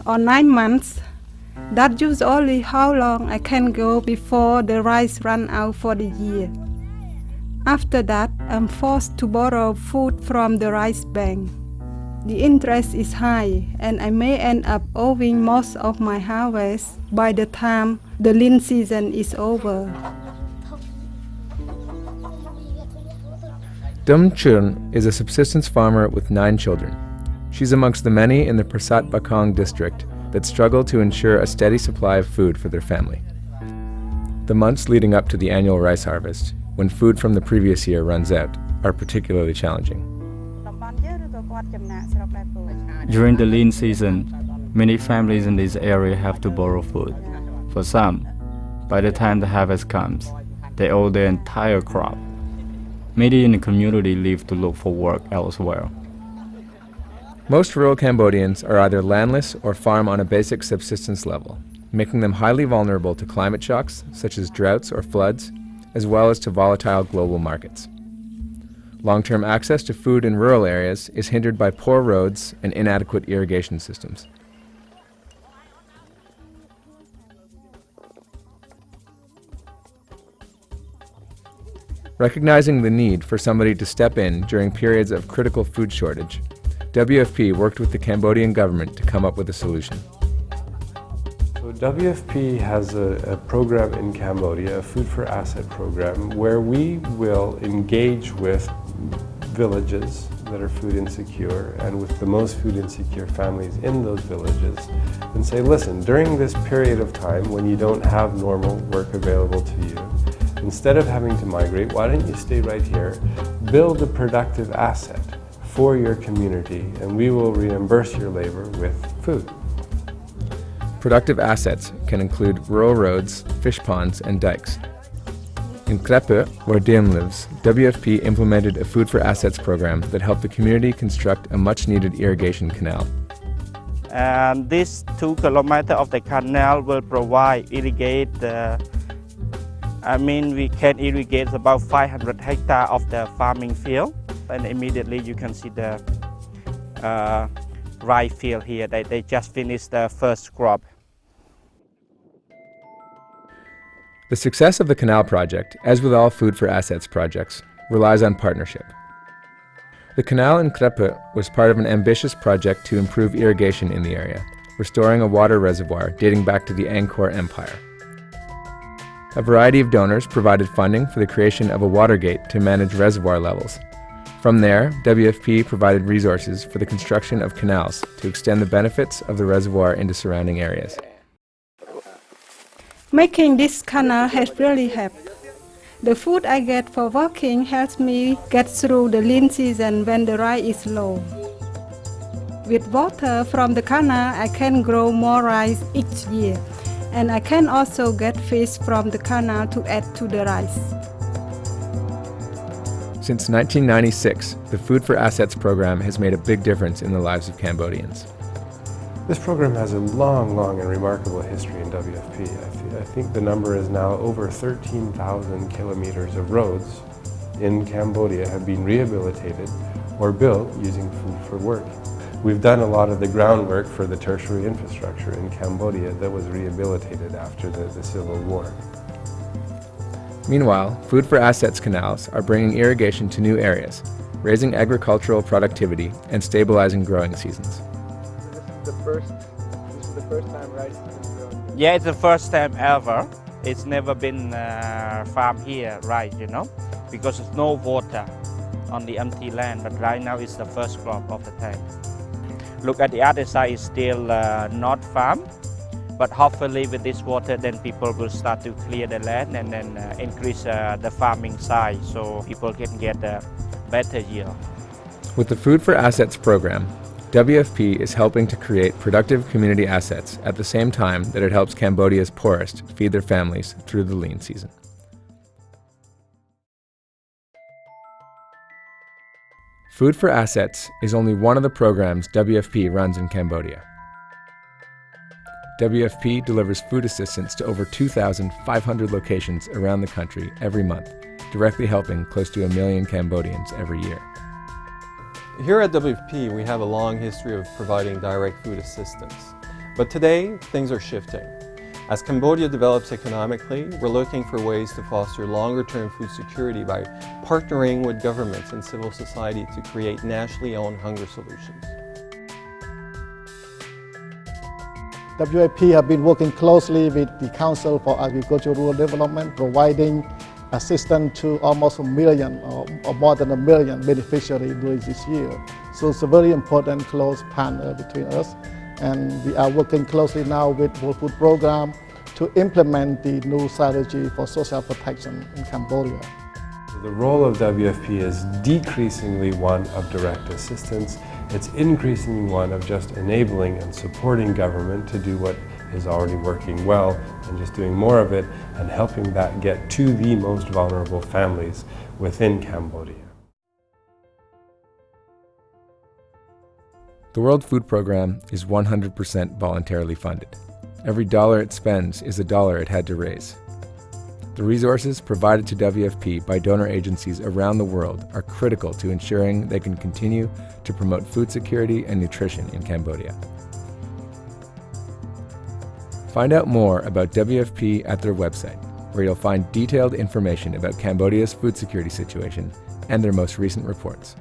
or 9 months. That's usually how long I can go before the rice run out for the year. After that, I'm forced to borrow food from the rice bank. The interest is high, and I may end up owing most of my harvest by the time the lean season is over. Dum Chun is a subsistence farmer with 9 children. She's amongst the many in the Prasat Bakong district that struggle to ensure a steady supply of food for their family. The months leading up to the annual rice harvest, when food from the previous year runs out, are particularly challenging. During the lean season, many families in this area have to borrow food. For some, by the time the harvest comes, they owe their entire crop. Many in the community leave to look for work elsewhere. Most rural Cambodians are either landless or farm on a basic subsistence level, making them highly vulnerable to climate shocks such as droughts or floods, as well as to volatile global markets. Long-term access to food in rural areas is hindered by poor roads and inadequate irrigation systems. Recognizing the need for somebody to step in during periods of critical food shortage, WFP worked with the Cambodian government to come up with a solution. So WFP has a program in Cambodia, a Food for Asset program, where we will engage with villages that are food insecure and with the most food insecure families in those villages and say, listen, during this period of time when you don't have normal work available to you, instead of having to migrate, why don't you stay right here, build a productive asset for your community, and we will reimburse your labor with food. Productive assets can include rural roads, fish ponds, and dikes. In Krepe, where Diem lives, WFP implemented a Food for Assets program that helped the community construct a much-needed irrigation canal. And this 2 kilometers of the canal will provide we can irrigate about 500 hectares of the farming field, and immediately you can see the rice field here. They just finished the first crop. The success of the canal project, as with all Food for Assets projects, relies on partnership. The canal in Krepe was part of an ambitious project to improve irrigation in the area, restoring a water reservoir dating back to the Angkor Empire. A variety of donors provided funding for the creation of a water gate to manage reservoir levels. From there, WFP provided resources for the construction of canals to extend the benefits of the reservoir into surrounding areas. Making this canal has really helped. The food I get for working helps me get through the lean season when the rice is low. With water from the canal, I can grow more rice each year, and I can also get fish from the canal to add to the rice. Since 1996, the Food for Assets program has made a big difference in the lives of Cambodians. This program has a long and remarkable history in WFP. I think the number is now over 13,000 kilometers of roads in Cambodia have been rehabilitated or built using food for work. We've done a lot of the groundwork for the tertiary infrastructure in Cambodia that was rehabilitated after the Civil War. Meanwhile, Food for Assets canals are bringing irrigation to new areas, raising agricultural productivity and stabilizing growing seasons. This is the first time rice has been grown here. Yeah, it's the first time ever. It's never been farmed here, right, because there's no water on the empty land, but right now it's the first crop of the time. Look at the other side, is still not farmed, but hopefully with this water then people will start to clear the land and then increase the farming size so people can get a better yield. With the Food for Assets program, WFP is helping to create productive community assets at the same time that it helps Cambodia's poorest feed their families through the lean season. Food for Assets is only one of the programs WFP runs in Cambodia. WFP delivers food assistance to over 2,500 locations around the country every month, directly helping close to 1 million Cambodians every year. Here at WFP, we have a long history of providing direct food assistance. But today, things are shifting. As Cambodia develops economically, we're looking for ways to foster longer-term food security by partnering with governments and civil society to create nationally owned hunger solutions. WFP have been working closely with the Council for Agricultural Rural Development, providing assistance to almost 1 million or more than 1 million beneficiaries during this year. So it's a very important close partner between us. And we are working closely now with World Food Program to implement the new strategy for social protection in Cambodia. The role of WFP is decreasingly one of direct assistance. It's increasingly one of just enabling and supporting government to do what is already working well and just doing more of it and helping that get to the most vulnerable families within Cambodia. The World Food Program is 100% voluntarily funded. Every dollar it spends is a dollar it had to raise. The resources provided to WFP by donor agencies around the world are critical to ensuring they can continue to promote food security and nutrition in Cambodia. Find out more about WFP at their website, where you'll find detailed information about Cambodia's food security situation and their most recent reports.